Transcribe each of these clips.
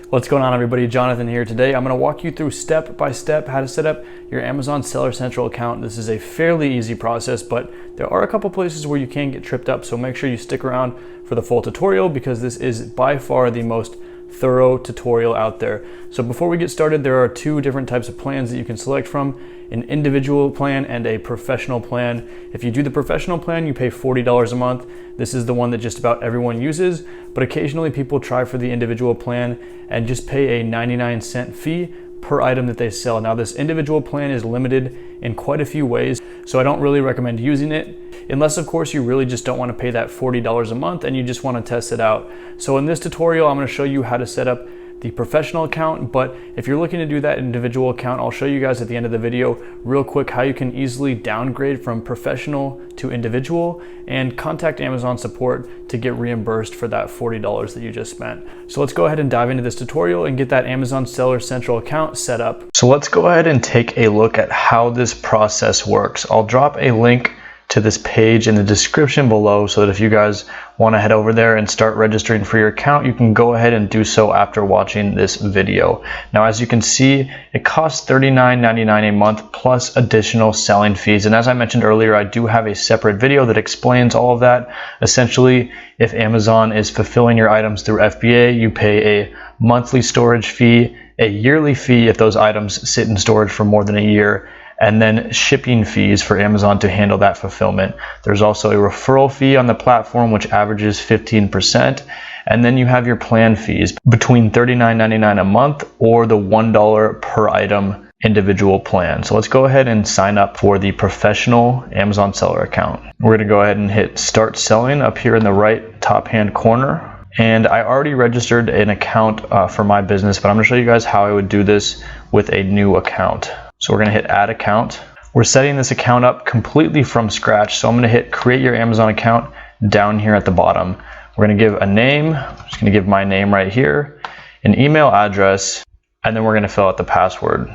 What's going on, everybody? Jonathan here. Today I'm going to walk you through step by step how to set up your Amazon Seller Central account. This is a fairly easy process, but there are a couple places where you can get tripped up, so make sure you stick around for the full tutorial because this is by far the most thorough tutorial out there. So before we get started, there are two different types of plans that you can select from: an individual plan and a professional plan. If you do the professional plan, you pay $40 a month. This is the one that just about everyone uses, but occasionally people try for the individual plan and just pay a 99-cent fee per item that they sell. Now, this individual plan is limited in quite a few ways, so I don't really recommend using it unless, of course, you really just don't want to pay that $40 a month and you just want to test it out. So in this tutorial, I'm going to show you how to set up the professional account, but if you're looking to do that individual account, I'll show you guys at the end of the video real quick how you can easily downgrade from professional to individual and contact Amazon support to get reimbursed for that $40 that you just spent. So let's go ahead and dive into this tutorial and get that Amazon Seller Central account set up. So let's go ahead and take a look at how this process works. I'll drop a link to this page in the description below so that if you guys want to head over there and start registering for your account, you can go ahead and do so after watching this video. Now, as you can see, it costs $39.99 a month plus additional selling fees. And as I mentioned earlier, I do have a separate video that explains all of that. Essentially, if Amazon is fulfilling your items through FBA, you pay a monthly storage fee, a yearly fee if those items sit in storage for more than a year, and then shipping fees for Amazon to handle that fulfillment. There's also a referral fee on the platform, which averages 15%. And then you have your plan fees between $39.99 a month or the $1 per item individual plan. So let's go ahead and sign up for the professional Amazon seller account. We're gonna go ahead and hit start selling up here in the right top hand corner. And I already registered an account for my business, but I'm gonna show you guys how I would do this with a new account. So we're gonna hit add account. We're setting this account up completely from scratch. So I'm gonna hit create your Amazon account down here at the bottom. We're gonna give a name. I'm just gonna give my name right here, an email address, and then we're gonna fill out the password.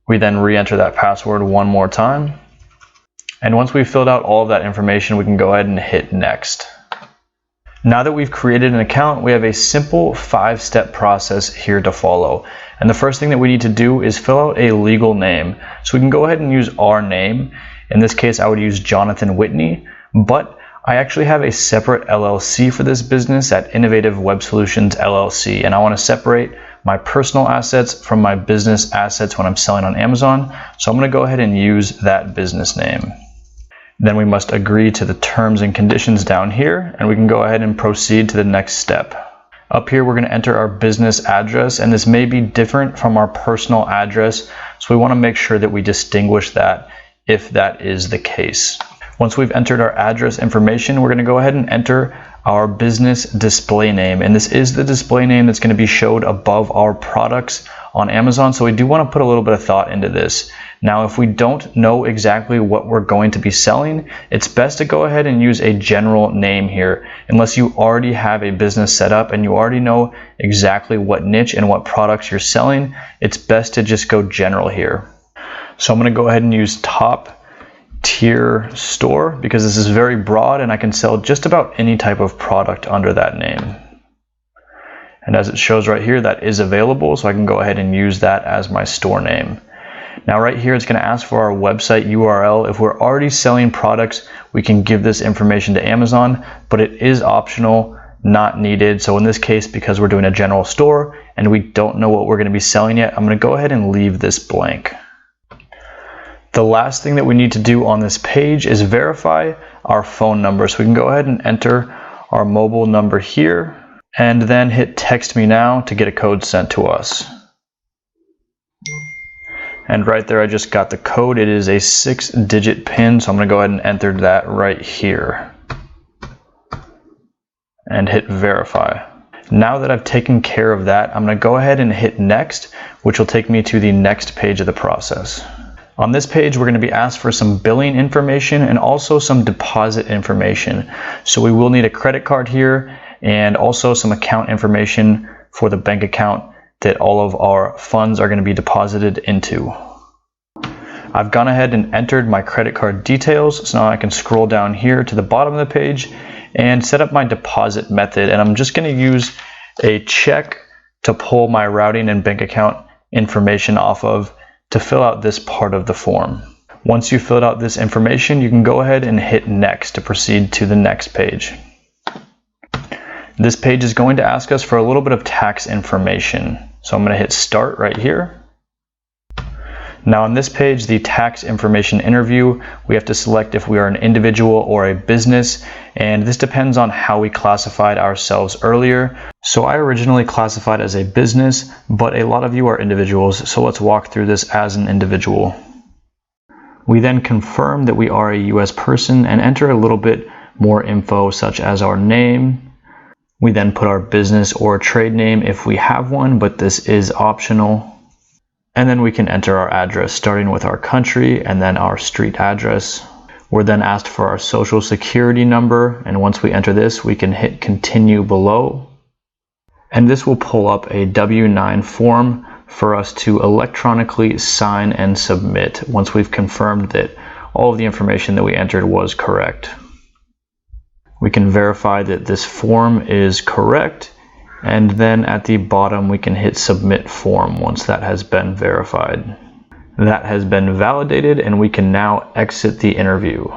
We then re-enter that password one more time. And once we've filled out all of that information, we can go ahead and hit next. Now that we've created an account, we have a simple 5-step process here to follow. And the first thing that we need to do is fill out a legal name. So we can go ahead and use our name. In this case, I would use Jonathan Whitney, but I actually have a separate LLC for this business at Innovative Web Solutions LLC. And I want to separate my personal assets from my business assets when I'm selling on Amazon. So I'm going to go ahead and use that business name. Then we must agree to the terms and conditions down here, and we can go ahead and proceed to the next step. Up here, we're going to enter our business address, and this may be different from our personal address, so we want to make sure that we distinguish that if that is the case. Once we've entered our address information, we're going to go ahead and enter our business display name, and this is the display name that's going to be showed above our products on Amazon, so we do want to put a little bit of thought into this. Now, if we don't know exactly what we're going to be selling, it's best to go ahead and use a general name here. Unless you already have a business set up and you already know exactly what niche and what products you're selling, it's best to just go general here. So I'm going to go ahead and use top tier store because this is very broad and I can sell just about any type of product under that name. And as it shows right here, that is available, so I can go ahead and use that as my store name. Now right here, it's going to ask for our website URL. If we're already selling products, we can give this information to Amazon, but it is optional, not needed. So in this case, because we're doing a general store and we don't know what we're going to be selling yet, I'm going to go ahead and leave this blank. The last thing that we need to do on this page is verify our phone number. So we can go ahead and enter our mobile number here and then hit text me now to get a code sent to us. And right there, I just got the code. It is a 6-digit PIN, so I'm going to go ahead and enter that right here. And hit verify. Now that I've taken care of that, I'm going to go ahead and hit next, which will take me to the next page of the process. On this page, we're going to be asked for some billing information and also some deposit information. So we will need a credit card here and also some account information for the bank account that all of our funds are going to be deposited into. I've gone ahead and entered my credit card details, so now I can scroll down here to the bottom of the page and set up my deposit method. And I'm just going to use a check to pull my routing and bank account information off of to fill out this part of the form. Once you filled out this information, you can go ahead and hit next to proceed to the next page. This page is going to ask us for a little bit of tax information. So I'm going to hit start right here. Now on this page, the tax information interview, we have to select if we are an individual or a business, and this depends on how we classified ourselves earlier. So I originally classified as a business, but a lot of you are individuals, so let's walk through this as an individual. We then confirm that we are a US person and enter a little bit more info such as our name. We then put our business or trade name if we have one, but this is optional. And then we can enter our address, starting with our country and then our street address. We're then asked for our social security number, and once we enter this, we can hit continue below. And this will pull up a W-9 form for us to electronically sign and submit once we've confirmed that all of the information that we entered was correct. We can verify that this form is correct, and then at the bottom we can hit submit form once that has been verified. That has been validated, and we can now exit the interview.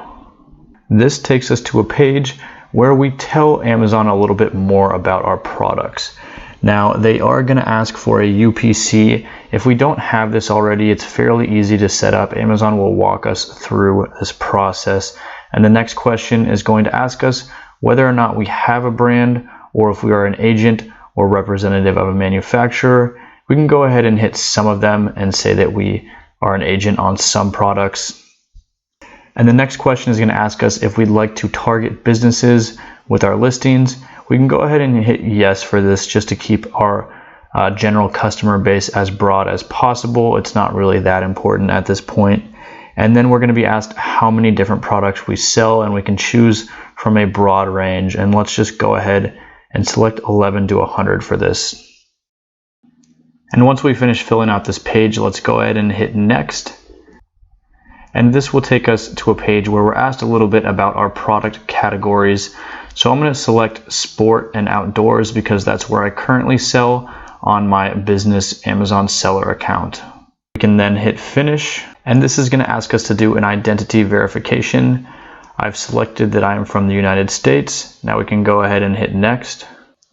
This takes us to a page where we tell Amazon a little bit more about our products. Now they are going to ask for a UPC. If we don't have this already, it's fairly easy to set up. Amazon will walk us through this process. And the next question is going to ask us whether or not we have a brand, or if we are an agent or representative of a manufacturer. We can go ahead and hit some of them and say that we are an agent on some products. And the next question is going to ask us if we'd like to target businesses with our listings. We can go ahead and hit yes for this just to keep our general customer base as broad as possible. It's not really that important at this point. And then we're going to be asked how many different products we sell, and we can choose from a broad range. And let's just go ahead and select 11 to 100 for this. And once we finish filling out this page, let's go ahead and hit next. And this will take us to a page where we're asked a little bit about our product categories. So I'm going to select sport and outdoors because that's where I currently sell on my business Amazon seller account. We can then hit finish, and this is going to ask us to do an identity verification. I've selected that I am from the United States. Now we can go ahead and hit next.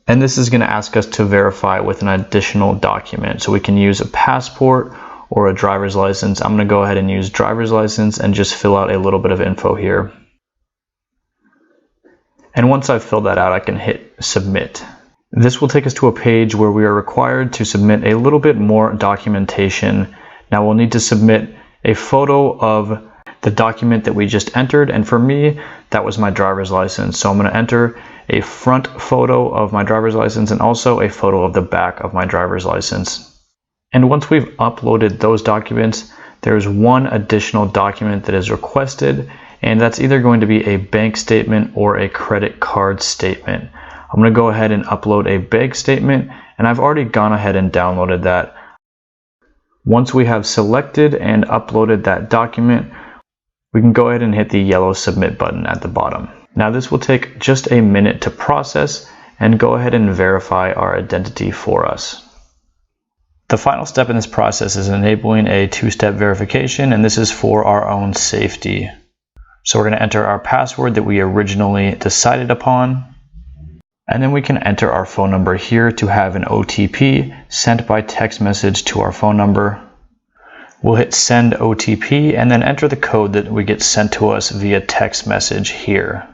And this is going to ask us to verify with an additional document. So we can use a passport or a driver's license. I'm going to go ahead and use driver's license and just fill out a little bit of info here. And once I've filled that out, I can hit submit. This will take us to a page where we are required to submit a little bit more documentation. Now we'll need to submit a photo of the document that we just entered, and for me that was my driver's license. So I'm going to enter a front photo of my driver's license and also a photo of the back of my driver's license. And once we've uploaded those documents, there's one additional document that is requested, and that's either going to be a bank statement or a credit card statement. I'm going to go ahead and upload a bank statement, and I've already gone ahead and downloaded that. Once we have selected and uploaded that document, we can go ahead and hit the yellow submit button at the bottom. Now this will take just a minute to process and go ahead and verify our identity for us. The final step in this process is enabling a two-step verification, and this is for our own safety. So we're going to enter our password that we originally decided upon, and then we can enter our phone number here to have an OTP sent by text message to our phone number. We'll hit send OTP and then enter the code that we get sent to us via text message here.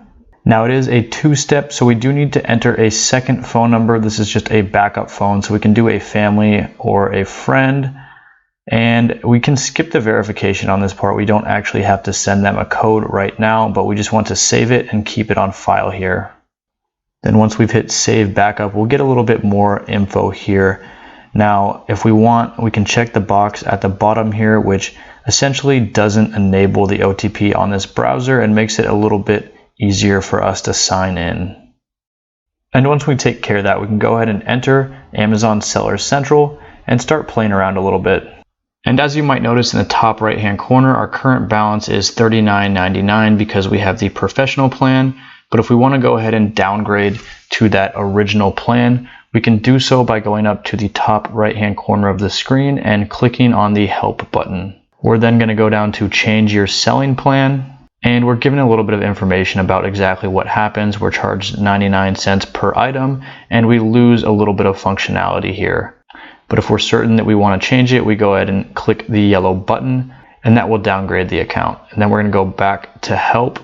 Now it is a two-step, so we do need to enter a second phone number. This is just a backup phone, so we can do a family or a friend, and we can skip the verification on this part. We don't actually have to send them a code right now, but we just want to save it and keep it on file here. Then once we've hit save backup, we'll get a little bit more info here. Now, if we want, we can check the box at the bottom here, which essentially doesn't enable the OTP on this browser and makes it a little bit easier for us to sign in. And once we take care of that, we can go ahead and enter Amazon Seller Central and start playing around a little bit. And as you might notice in the top right hand corner, our current balance is $39.99 because we have the professional plan. But if we want to go ahead and downgrade to that original plan, We can do so by going up to the top right-hand corner of the screen and clicking on the Help button. We're then going to go down to Change Your Selling Plan, and we're given a little bit of information about exactly what happens. We're charged 99 cents per item, and we lose a little bit of functionality here. But if we're certain that we want to change it, we go ahead and click the yellow button, and that will downgrade the account. And then we're going to go back to Help,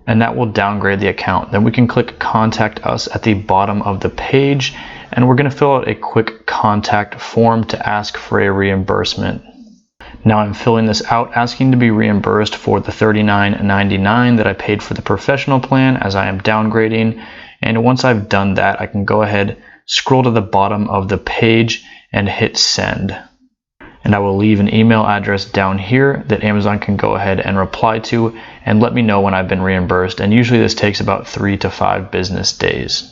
and that will downgrade the account. Then we can click Contact Us at the bottom of the page, and we're going to fill out a quick contact form to ask for a reimbursement. Now I'm filling this out, asking to be reimbursed for the $39.99 that I paid for the professional plan, as I am downgrading. And once I've done that, I can go ahead, scroll to the bottom of the page and hit send. And I will leave an email address down here that Amazon can go ahead and reply to and let me know when I've been reimbursed. And usually this takes about 3 to 5 business days.